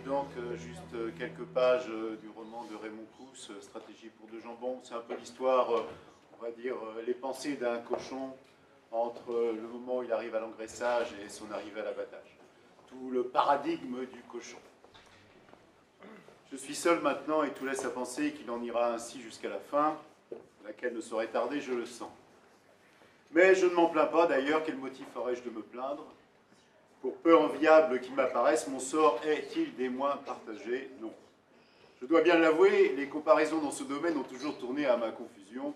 donc juste quelques pages du roman de Raymond Cousse, Stratégie pour deux jambons. C'est un peu l'histoire, on va dire, les pensées d'un cochon entre le moment où il arrive à l'engraissage et son arrivée à l'abattage. Tout le paradigme du cochon. Je suis seul maintenant et tout laisse à penser qu'il en ira ainsi jusqu'à la fin, laquelle ne saurait tarder, je le sens. Mais je ne m'en plains pas, d'ailleurs, quel motif aurais-je de me plaindre? Pour peu enviable qu'il m'apparaisse, mon sort est-il des moins partagés? Non. Je dois bien l'avouer, les comparaisons dans ce domaine ont toujours tourné à ma confusion,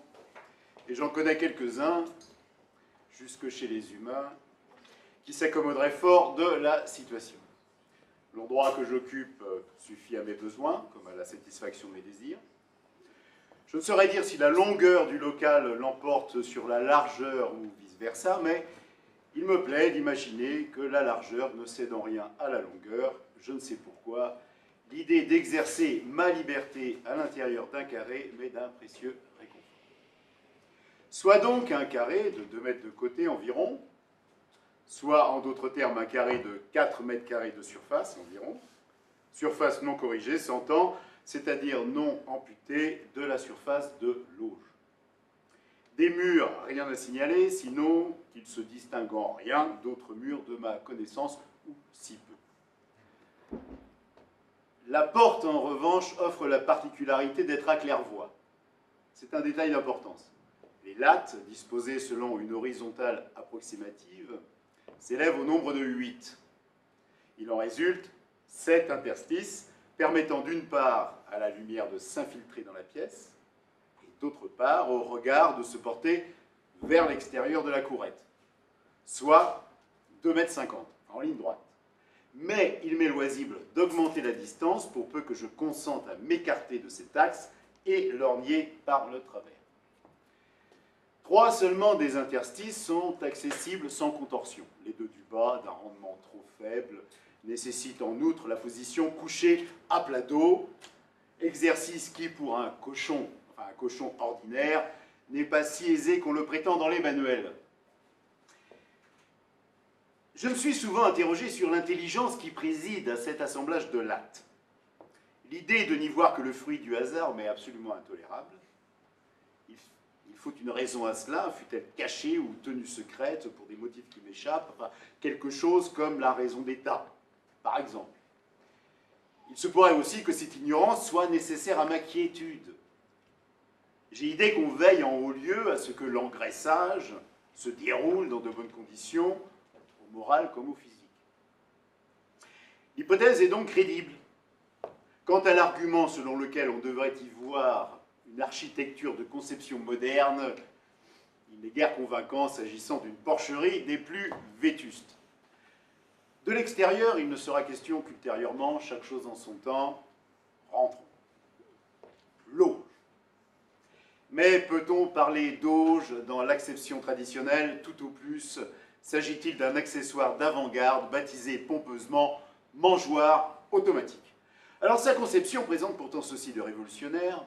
et j'en connais quelques-uns, jusque chez les humains, qui s'accommoderaient fort de la situation. L'endroit que j'occupe suffit à mes besoins, comme à la satisfaction de mes désirs. Je ne saurais dire si la longueur du local l'emporte sur la largeur ou vice-versa, mais il me plaît d'imaginer que la largeur ne cède en rien à la longueur. Je ne sais pourquoi. L'idée d'exercer ma liberté à l'intérieur d'un carré m'est d'un précieux réconfort. Soit donc un carré de 2 mètres de côté environ, soit en d'autres termes un carré de 4 mètres carrés de surface environ, surface non corrigée s'entend, c'est-à-dire non amputée de la surface de l'auge. Des murs, rien à signaler, sinon qu'ils se distinguent en rien d'autres murs de ma connaissance, ou si peu. La porte, en revanche, offre la particularité d'être à claire-voie. C'est un détail d'importance. Les lattes, disposées selon une horizontale approximative, s'élèvent au nombre de 8. Il en résulte 7 interstices, permettant d'une part à la lumière de s'infiltrer dans la pièce, et d'autre part au regard de se porter vers l'extérieur de la courette, soit 2,50 m en ligne droite. Mais il m'est loisible d'augmenter la distance pour peu que je consente à m'écarter de cet axe et lorgner par le travers. 3 seulement des interstices sont accessibles sans contorsion. Les 2 du bas, d'un rendement trop faible, nécessitent en outre la position couchée à plat dos, exercice qui, pour un cochon ordinaire, n'est pas si aisé qu'on le prétend dans les manuels. Je me suis souvent interrogé sur l'intelligence qui préside à cet assemblage de lattes. L'idée de n'y voir que le fruit du hasard m'est absolument intolérable. Il faut une raison à cela, fût-elle cachée ou tenue secrète pour des motifs qui m'échappent, enfin, quelque chose comme la raison d'État, par exemple. Il se pourrait aussi que cette ignorance soit nécessaire à ma quiétude. J'ai idée qu'on veille en haut lieu à ce que l'engraissage se déroule dans de bonnes conditions, au moral comme au physique. L'hypothèse est donc crédible. Quant à l'argument selon lequel on devrait y voir une architecture de conception moderne, il n'est guère convaincant s'agissant d'une porcherie des plus vétustes. De l'extérieur, il ne sera question qu'ultérieurement, chaque chose en son temps, rentrons. L'auge. Mais peut-on parler d'auge dans l'acception traditionnelle? Tout au plus, s'agit-il d'un accessoire d'avant-garde baptisé pompeusement mangeoire automatique. Alors sa conception présente pourtant ceci de révolutionnaire,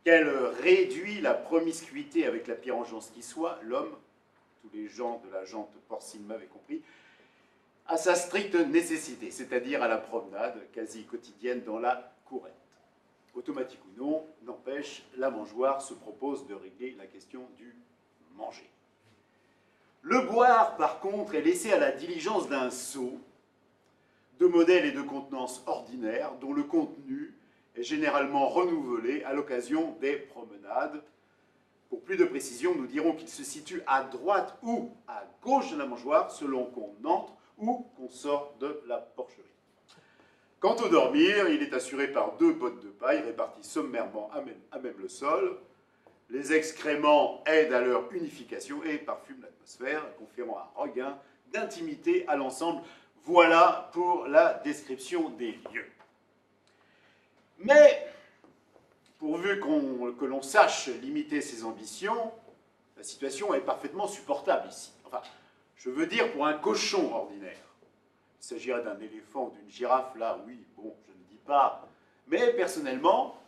qu'elle réduit la promiscuité avec la pire engeance qui soit, l'homme, tous les gens de la jante porcine m'avaient compris, à sa stricte nécessité, c'est-à-dire à la promenade quasi quotidienne dans la courette. Automatique ou non, n'empêche, la mangeoire se propose de régler la question du manger. Le boire, par contre, est laissé à la diligence d'un sot, de modèle et de contenance ordinaires, dont le contenu est généralement renouvelé à l'occasion des promenades. Pour plus de précision, nous dirons qu'il se situe à droite ou à gauche de la mangeoire, selon qu'on entre ou qu'on sort de la porcherie. Quant au dormir, il est assuré par 2 bottes de paille réparties sommairement à même le sol. Les excréments aident à leur unification et parfument l'atmosphère, conférant un regain d'intimité à l'ensemble. Voilà pour la description des lieux. Mais, pourvu que l'on sache limiter ses ambitions, la situation est parfaitement supportable ici. Enfin, je veux dire pour un cochon ordinaire. Il s'agirait d'un éléphant ou d'une girafe, là, oui, bon, je ne dis pas. Mais personnellement,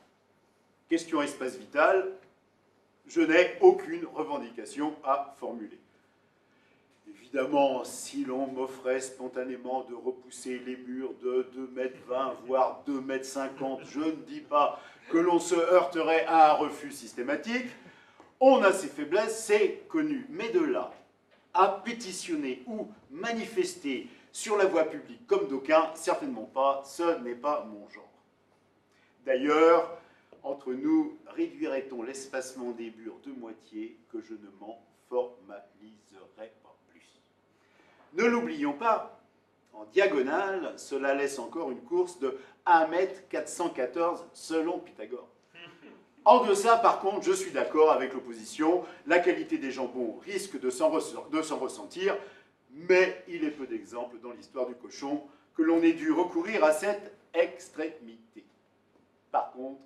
question espace vital, je n'ai aucune revendication à formuler. Évidemment, si l'on m'offrait spontanément de repousser les murs de 2,20 m, voire 2,50 m, je ne dis pas que l'on se heurterait à un refus systématique. On a ses faiblesses, c'est connu. Mais de là à pétitionner ou manifester sur la voie publique comme d'aucuns, certainement pas, ce n'est pas mon genre. D'ailleurs, entre nous, réduirait-on l'espacement des murs de moitié que je ne m'en formaliserai pas plus. Ne l'oublions pas, en diagonale, cela laisse encore une course de 1,414 m selon Pythagore. En deçà, par contre, je suis d'accord avec l'opposition, la qualité des jambons risque de s'en ressentir, mais il est peu d'exemples dans l'histoire du cochon que l'on ait dû recourir à cette extrémité. Par contre,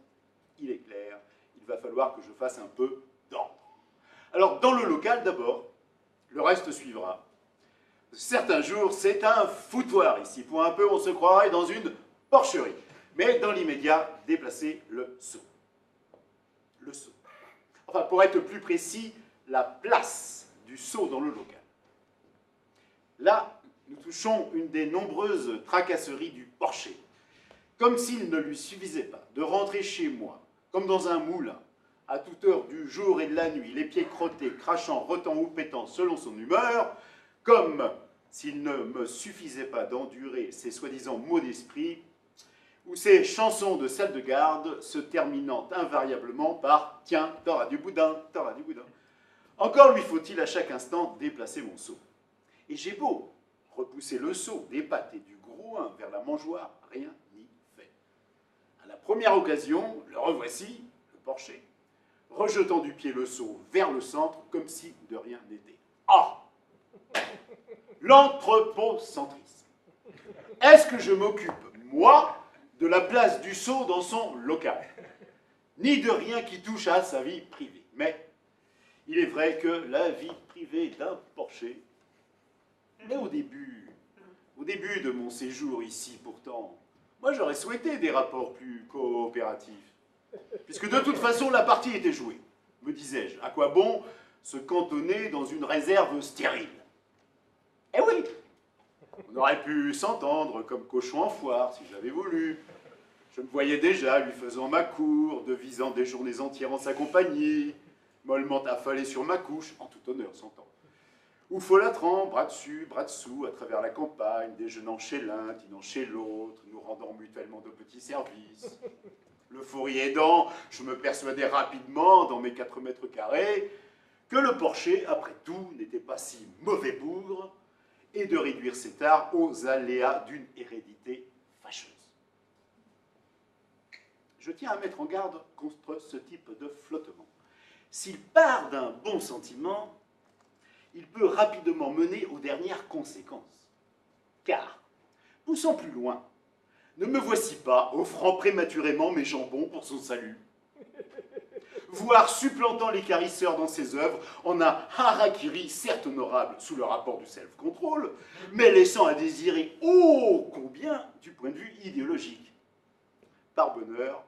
il est clair, il va falloir que je fasse un peu d'ordre. Alors, dans le local, d'abord, le reste suivra. Certains jours, c'est un foutoir ici. Pour un peu, on se croirait dans une porcherie. Mais dans l'immédiat, déplacez le seau. Le seau. Enfin, pour être plus précis, la place du seau dans le local. Là, nous touchons une des nombreuses tracasseries du porcher. Comme s'il ne lui suffisait pas de rentrer chez moi, comme dans un moulin, à toute heure du jour et de la nuit, les pieds crottés, crachant, rotant ou pétant selon son humeur, comme s'il ne me suffisait pas d'endurer ces soi-disant mots d'esprit, ou ces chansons de salle de garde se terminant invariablement par « Tiens, t'auras du boudin, t'auras du boudin ». Encore lui faut-il à chaque instant déplacer mon seau. Et j'ai beau repousser le seau des pattes et du groin vers la mangeoire, rien n'y fait. À la première occasion, le revoici, le porcher, rejetant du pied le seau vers le centre, comme si de rien n'était. Ah! L'anthropocentrisme. Est-ce que je m'occupe, moi, de la place du seau dans son local? Ni de rien qui touche à sa vie privée. Mais il est vrai que la vie privée d'un porcher, mais au début de mon séjour ici pourtant, moi j'aurais souhaité des rapports plus coopératifs. Puisque de toute façon la partie était jouée, me disais-je. À quoi bon se cantonner dans une réserve stérile? Eh oui, on aurait pu s'entendre comme cochon en foire si j'avais voulu. Je me voyais déjà lui faisant ma cour, devisant des journées entières en sa compagnie, mollement affalé sur ma couche, en tout honneur s'entend. Ou folâtrant, bras dessus, bras dessous, à travers la campagne, déjeunant chez l'un, dînant chez l'autre, nous rendant mutuellement de petits services. Le fourrier aidant, je me persuadais rapidement, dans mes 4 mètres carrés, que le porcher, après tout, n'était pas si mauvais bougre, et de réduire cet art aux aléas d'une hérédité fâcheuse. Je tiens à mettre en garde contre ce type de flottement. S'il part d'un bon sentiment, il peut rapidement mener aux dernières conséquences. Car, poussant plus loin, ne me voici pas offrant prématurément mes jambons pour son salut, voire supplantant les carisseurs dans ses œuvres en un harakiri certes honorable sous le rapport du self-control, mais laissant à désirer ô combien du point de vue idéologique. Par bonheur,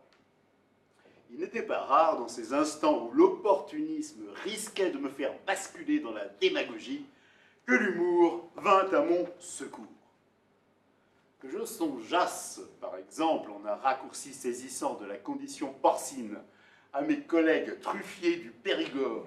il n'était pas rare dans ces instants où l'opportunisme risquait de me faire basculer dans la démagogie que l'humour vint à mon secours. Que je songeasse, par exemple, en un raccourci saisissant de la condition porcine, à mes collègues truffiers du Périgord,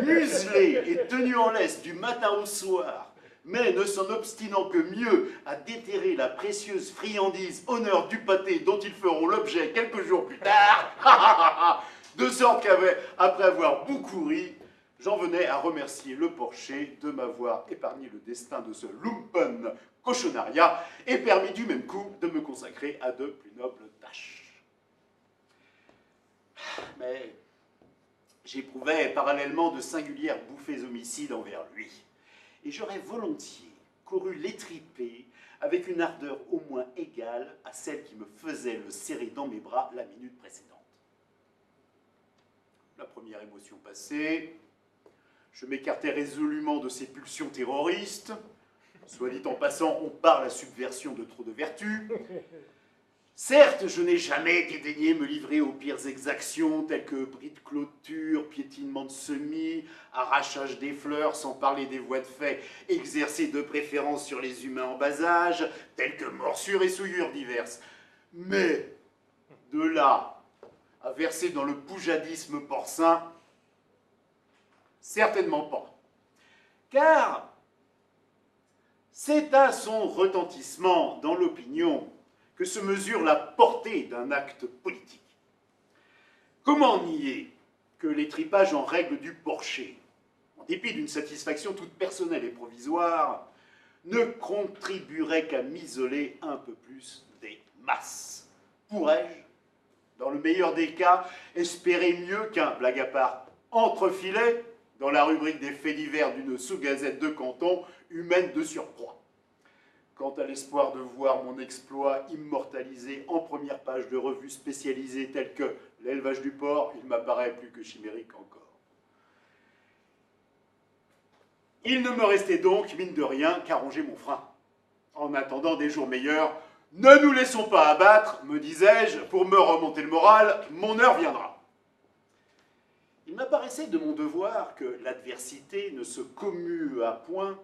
muselés et tenus en laisse du matin au soir, mais ne s'en obstinant que mieux à déterrer la précieuse friandise honneur du pâté dont ils feront l'objet quelques jours plus tard, de sorte qu'après avoir beaucoup ri, j'en venais à remercier le porcher de m'avoir épargné le destin de ce lumpen cochonnariat et permis du même coup de me consacrer à de plus nobles tâches. Mais j'éprouvais parallèlement de singulières bouffées homicides envers lui. Et j'aurais volontiers couru l'étriper avec une ardeur au moins égale à celle qui me faisait le serrer dans mes bras la minute précédente. La première émotion passée, je m'écartais résolument de ces pulsions terroristes. Soit dit en passant, on parle à subversion de trop de vertus. Certes, je n'ai jamais dédaigné me livrer aux pires exactions, telles que bris de clôture, piétinement de semis, arrachage des fleurs, sans parler des voies de fait exercées de préférence sur les humains en bas âge, telles que morsures et souillures diverses. Mais de là à verser dans le poujadisme porcin, certainement pas. Car c'est à son retentissement dans l'opinion que se mesure la portée d'un acte politique. Comment nier que les tripages en règle du porcher, en dépit d'une satisfaction toute personnelle et provisoire, ne contribueraient qu'à m'isoler un peu plus des masses? Pourrais-je, dans le meilleur des cas, espérer mieux qu'un, blague à part, entrefilet dans la rubrique des faits divers d'une sous-gazette de canton humaine de surcroît? Quant à l'espoir de voir mon exploit immortalisé en première page de revues spécialisées telles que l'élevage du porc, il m'apparaît plus que chimérique encore. Il ne me restait donc, mine de rien, qu'à ronger mon frein. En attendant des jours meilleurs, ne nous laissons pas abattre, me disais-je, pour me remonter le moral, mon heure viendra. Il m'apparaissait de mon devoir que l'adversité ne se commue à point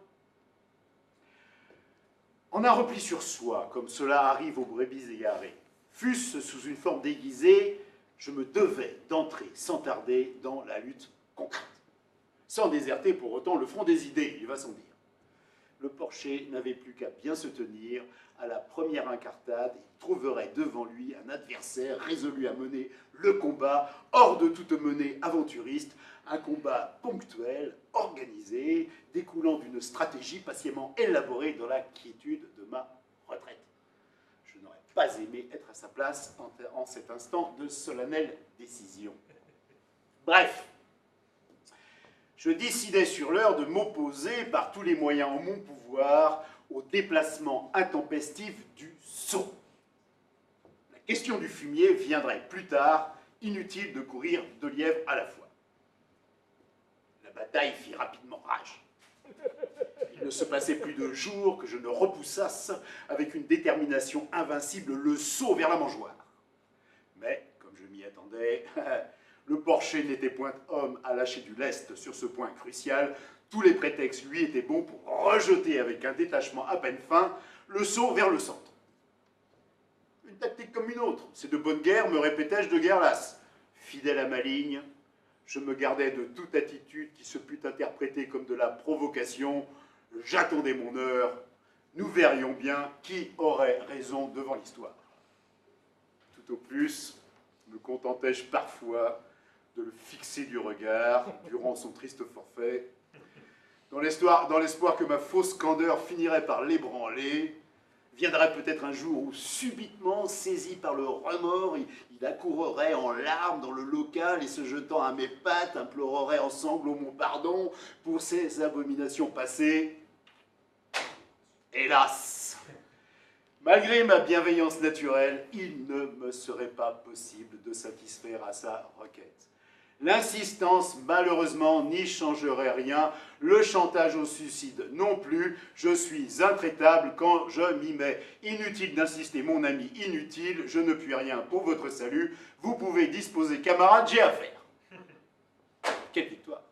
en un repli sur soi, comme cela arrive aux brebis égarées. Fût-ce sous une forme déguisée, je me devais d'entrer sans tarder dans la lutte concrète, sans déserter pour autant le front des idées, il va sans dire. Le porcher n'avait plus qu'à bien se tenir. À la première incartade, il trouverait devant lui un adversaire résolu à mener le combat hors de toute menée aventuriste, un combat ponctuel, organisé, découlant d'une stratégie patiemment élaborée dans la quiétude de ma retraite. Je n'aurais pas aimé être à sa place en cet instant de solennelle décision. Bref, je décidai sur l'heure de m'opposer par tous les moyens en mon pouvoir au déplacement intempestif du sceau. La question du fumier viendrait plus tard, inutile de courir deux lièvres à la fois. La bataille fit rapidement rage. Il ne se passait plus de jours que je ne repoussasses avec une détermination invincible le sceau vers la mangeoire. Mais, comme je m'y attendais, le porcher n'était point homme à lâcher du lest sur ce point crucial. Tous les prétextes lui étaient bons pour rejeter avec un détachement à peine fin le sceau vers le centre. Une tactique comme une autre, c'est de bonne guerre, me répétais-je de guerre lasse. Fidèle à ma ligne, je me gardais de toute attitude qui se pût interpréter comme de la provocation. J'attendais mon heure. Nous verrions bien qui aurait raison devant l'histoire. Tout au plus, me contentais-je parfois de le fixer du regard durant son triste forfait, dans l'espoir que ma fausse candeur finirait par l'ébranler. Viendrait peut-être un jour où, subitement, saisi par le remords, il accourrait en larmes dans le local et se jetant à mes pattes, implorerait en sanglots mon pardon pour ses abominations passées. Hélas! Malgré ma bienveillance naturelle, il ne me serait pas possible de satisfaire à sa requête. L'insistance, malheureusement, n'y changerait rien. Le chantage au suicide non plus. Je suis intraitable quand je m'y mets. Inutile d'insister, mon ami, inutile. Je ne puis rien pour votre salut. Vous pouvez disposer, camarades, j'ai affaire. Quelle victoire!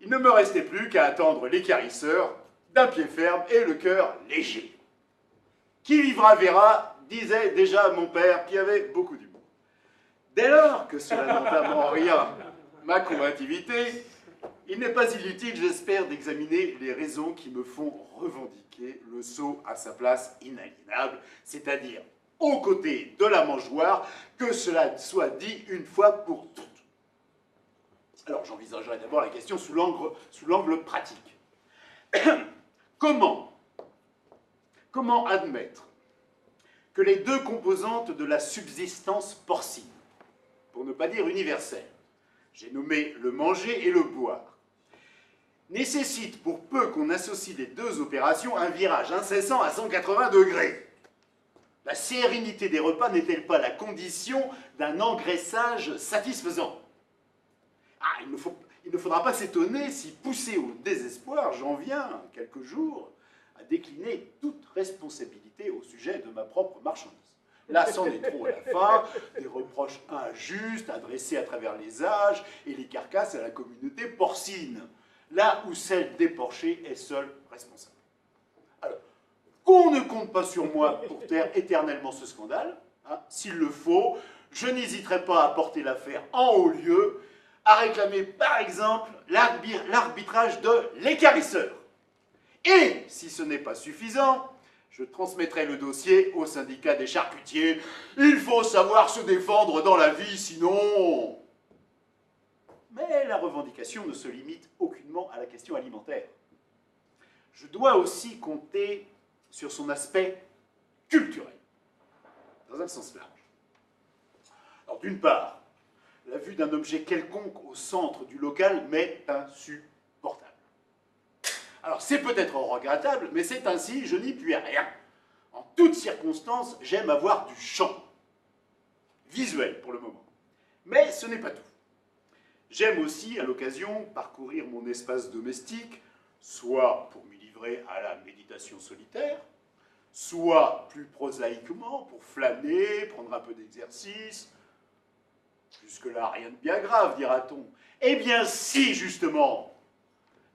Il ne me restait plus qu'à attendre l'équarrisseur d'un pied ferme et le cœur léger. Qui vivra verra, disait déjà mon père, qui avait beaucoup d'humour. Dès lors que cela n'entame en rien ma combativité, il n'est pas inutile, j'espère, d'examiner les raisons qui me font revendiquer le sceau à sa place inaliénable, c'est-à-dire aux côtés de la mangeoire, que cela soit dit une fois pour toutes. Alors j'envisagerai d'abord la question sous l'angle pratique. Comment admettre que les deux composantes de la subsistance porcine, pour ne pas dire universelle, j'ai nommé le manger et le boire, nécessitent pour peu qu'on associe les deux opérations un virage incessant à 180 degrés. La sérénité des repas n'est-elle pas la condition d'un engraissage satisfaisant? Il ne faudra pas s'étonner si, poussé au désespoir, j'en viens, quelques jours, à décliner toute responsabilité au sujet de ma propre marchandise. Là, c'en est trop à la fin, des reproches injustes adressés à travers les âges et les carcasses à la communauté porcine, là où celle des porchers est seule responsable. Alors, qu'on ne compte pas sur moi pour taire éternellement ce scandale, hein, s'il le faut, je n'hésiterai pas à porter l'affaire en haut lieu, à réclamer par exemple l'arbitrage de l'équarrisseur. Et, si ce n'est pas suffisant, je transmettrai le dossier au syndicat des charcutiers. Il faut savoir se défendre dans la vie, sinon... Mais la revendication ne se limite aucunement à la question alimentaire. Je dois aussi compter sur son aspect culturel, dans un sens large. Alors, d'une part, la vue d'un objet quelconque au centre du local m'est insupportable. Alors, c'est peut-être regrettable, mais c'est ainsi, je n'y puis rien. En toutes circonstances, j'aime avoir du champ. Visuel, pour le moment. Mais ce n'est pas tout. J'aime aussi, à l'occasion, parcourir mon espace domestique, soit pour m'y livrer à la méditation solitaire, soit plus prosaïquement, pour flâner, prendre un peu d'exercice. Jusque-là, rien de bien grave, dira-t-on. Eh bien si, justement,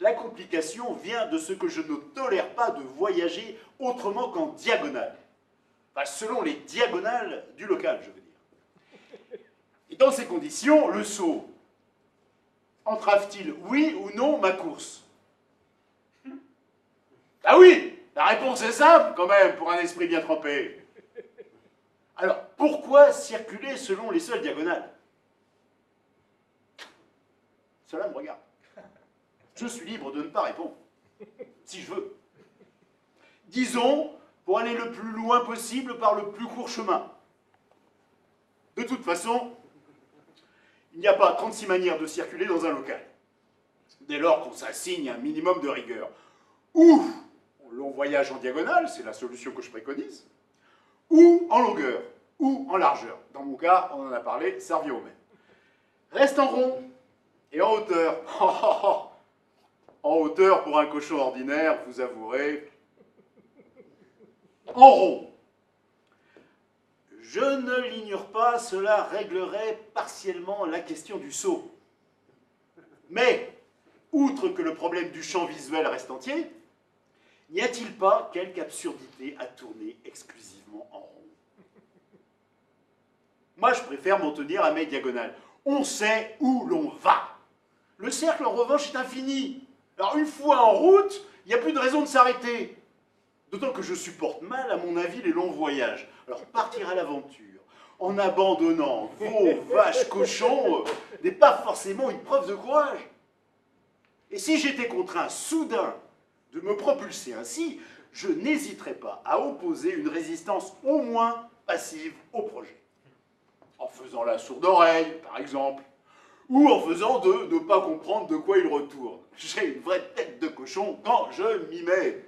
la complication vient de ce que je ne tolère pas de voyager autrement qu'en diagonale. Enfin, selon les diagonales du local, je veux dire. Et dans ces conditions, le sot entrave-t-il, oui ou non, ma course? Ah oui, la réponse est simple, quand même, pour un esprit bien trempé. Alors, pourquoi circuler selon les seules diagonales? Cela me regarde. Je suis libre de ne pas répondre, si je veux. Disons, pour aller le plus loin possible par le plus court chemin. De toute façon, il n'y a pas 36 manières de circuler dans un local. Dès lors qu'on s'assigne un minimum de rigueur. Ou l'on voyage en diagonale, c'est la solution que je préconise, ou en longueur, ou en largeur. Dans mon cas, on en a parlé, ça revient au même. Reste en rond et en hauteur. En hauteur, pour un cochon ordinaire, vous avouerez, en rond. Je ne l'ignore pas, cela réglerait partiellement la question du saut. Mais, outre que le problème du champ visuel reste entier, n'y a-t-il pas quelque absurdité à tourner exclusivement en rond? Moi, je préfère m'en tenir à mes diagonales. On sait où l'on va. Le cercle, en revanche, est infini. Alors, une fois en route, il n'y a plus de raison de s'arrêter. D'autant que je supporte mal, à mon avis, les longs voyages. Alors, partir à l'aventure, en abandonnant veaux, vaches, cochons, n'est pas forcément une preuve de courage. Et si j'étais contraint soudain de me propulser ainsi, je n'hésiterais pas à opposer une résistance au moins passive au projet. En faisant la sourde oreille, par exemple, ou en faisant de ne pas comprendre de quoi il retourne. J'ai une vraie tête de cochon quand je m'y mets.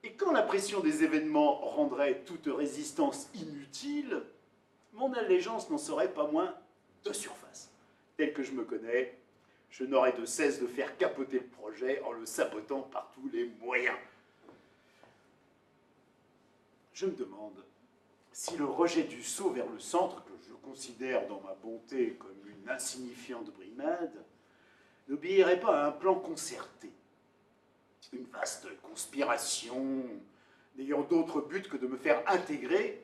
Et quand la pression des événements rendrait toute résistance inutile, mon allégeance n'en serait pas moins de surface. Tel que je me connais, je n'aurais de cesse de faire capoter le projet en le sabotant par tous les moyens. Je me demande si le rejet du saut vers le centre, que je considère dans ma bonté comme une insignifiante brimade, n'obéirait pas à un plan concerté. Une vaste conspiration, n'ayant d'autre but que de me faire réintégrer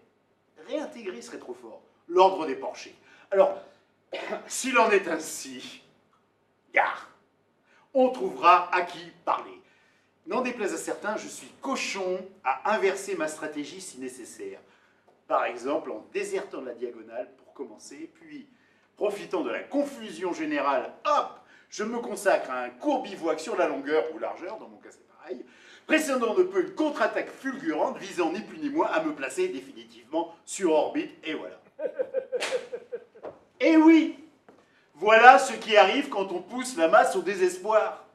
serait trop fort, l'ordre des porchers. Alors, s'il en est ainsi, gare, on trouvera à qui parler. N'en déplaise à certains, je suis cochon à inverser ma stratégie si nécessaire. Par exemple, en désertant la diagonale pour commencer, puis, profitant de la confusion générale, hop, je me consacre à un court bivouac sur la longueur ou largeur, dans mon cas c'est pareil, précédant de peu une contre-attaque fulgurante visant ni plus ni moins à me placer définitivement sur orbite, et voilà. Et oui, voilà ce qui arrive quand on pousse la masse au désespoir.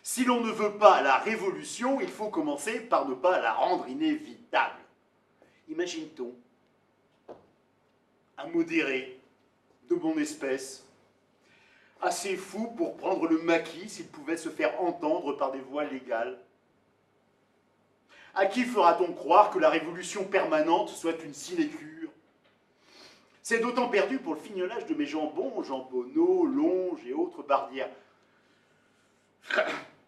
Si l'on ne veut pas la révolution, il faut commencer par ne pas la rendre inévitable. Imagine-t-on un modéré de mon espèce, assez fou pour prendre le maquis s'il pouvait se faire entendre par des voies légales. À qui fera-t-on croire que la révolution permanente soit une sinécure? C'est d'autant perdu pour le fignolage de mes jambons, jambonneaux, longes et autres bardières.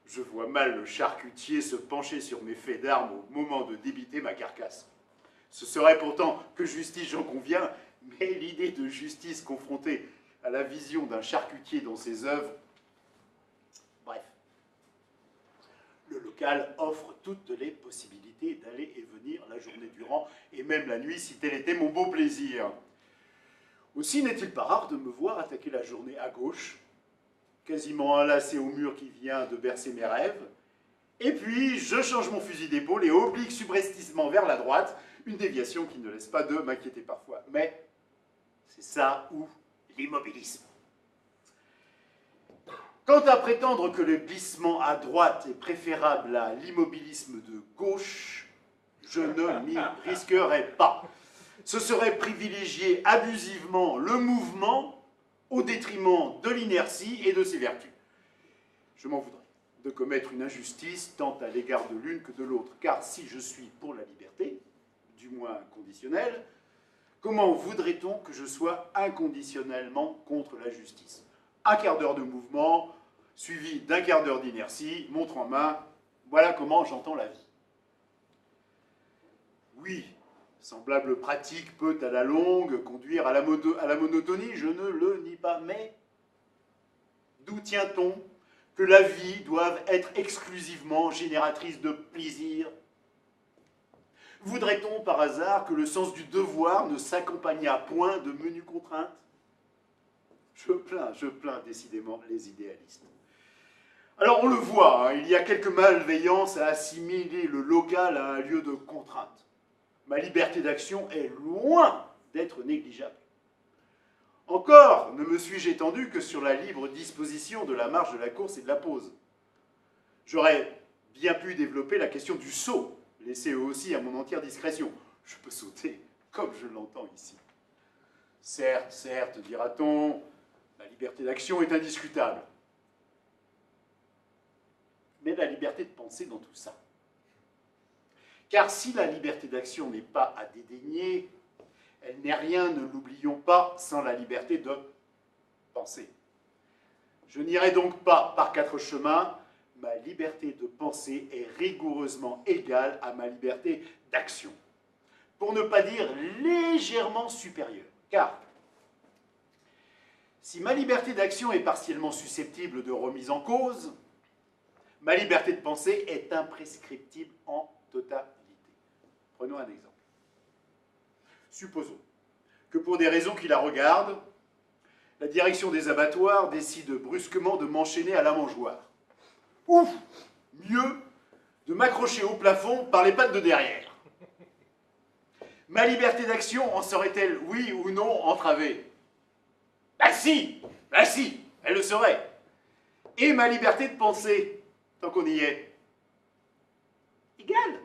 Je vois mal le charcutier se pencher sur mes faits d'armes au moment de débiter ma carcasse. Ce serait pourtant que justice, j'en conviens, mais l'idée de justice confrontée à la vision d'un charcutier dans ses œuvres... Bref. Le local offre toutes les possibilités d'aller et venir la journée durant, et même la nuit, si tel était mon beau plaisir. Aussi n'est-il pas rare de me voir attaquer la journée à gauche, quasiment enlacé au mur qui vient de bercer mes rêves, et puis je change mon fusil d'épaule et oblique subrepticement vers la droite, une déviation qui ne laisse pas de m'inquiéter parfois. Mais c'est ça ou l'immobilisme. Quant à prétendre que le glissement à droite est préférable à l'immobilisme de gauche, je ne m'y risquerai pas. Ce serait privilégier abusivement le mouvement au détriment de l'inertie et de ses vertus. Je m'en voudrais de commettre une injustice tant à l'égard de l'une que de l'autre, car si je suis pour la liberté, du moins conditionnelle, comment voudrait-on que je sois inconditionnellement contre la justice? Un quart d'heure de mouvement, suivi d'un quart d'heure d'inertie, montre en main, voilà comment j'entends la vie. Oui, semblable pratique peut à la longue conduire à la monotonie, je ne le nie pas, mais d'où tient-on que la vie doive être exclusivement génératrice de plaisir? Voudrait-on par hasard que le sens du devoir ne s'accompagnât point de menues contraintes? Je plains décidément les idéalistes. Alors on le voit, hein, il y a quelque malveillance à assimiler le local à un lieu de contrainte. Ma liberté d'action est loin d'être négligeable. Encore ne me suis-je étendu que sur la libre disposition de la marche de la course et de la pause. J'aurais bien pu développer la question du saut, laissée aussi à mon entière discrétion. Je peux sauter comme je l'entends ici. Certes, dira-t-on, la liberté d'action est indiscutable. Mais la liberté de penser dans tout ça. Car si la liberté d'action n'est pas à dédaigner, elle n'est rien, ne l'oublions pas, sans la liberté de penser. Je n'irai donc pas par quatre chemins, ma liberté de penser est rigoureusement égale à ma liberté d'action. Pour ne pas dire légèrement supérieure. Car si ma liberté d'action est partiellement susceptible de remise en cause, ma liberté de penser est imprescriptible en totalité. Prenons un exemple. Supposons que pour des raisons qui la regardent, la direction des abattoirs décide brusquement de m'enchaîner à la mangeoire. Ou, mieux, de m'accrocher au plafond par les pattes de derrière. Ma liberté d'action en serait-elle, oui ou non, entravée? Ah si, elle le serait. Et ma liberté de penser, tant qu'on y est, égale,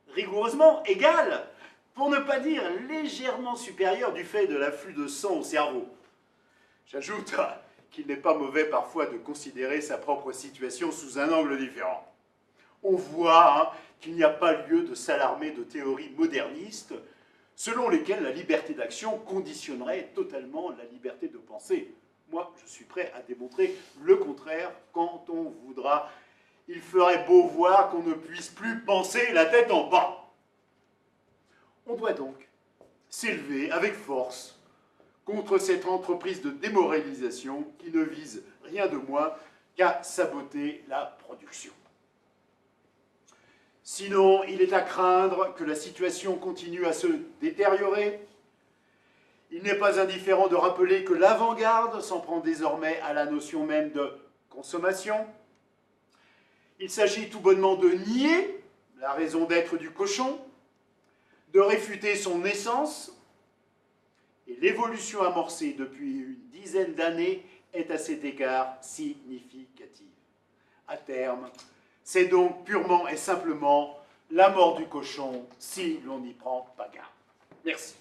rigoureusement égale, pour ne pas dire légèrement supérieure du fait de l'afflux de sang au cerveau. J'ajoute qu'il n'est pas mauvais parfois de considérer sa propre situation sous un angle différent. On voit qu'il n'y a pas lieu de s'alarmer de théories modernistes selon lesquelles la liberté d'action conditionnerait totalement la liberté de penser. Moi, je suis prêt à démontrer le contraire quand on voudra. Il ferait beau voir qu'on ne puisse plus penser la tête en bas. On doit donc s'élever avec force contre cette entreprise de démoralisation qui ne vise rien de moins qu'à saboter la production. Sinon, il est à craindre que la situation continue à se détériorer. Il n'est pas indifférent de rappeler que l'avant-garde s'en prend désormais à la notion même de consommation. Il s'agit tout bonnement de nier la raison d'être du cochon, de réfuter son essence, et l'évolution amorcée depuis une dizaine d'années est à cet égard significative. À terme, c'est donc purement et simplement la mort du cochon si l'on n'y prend pas garde. Merci.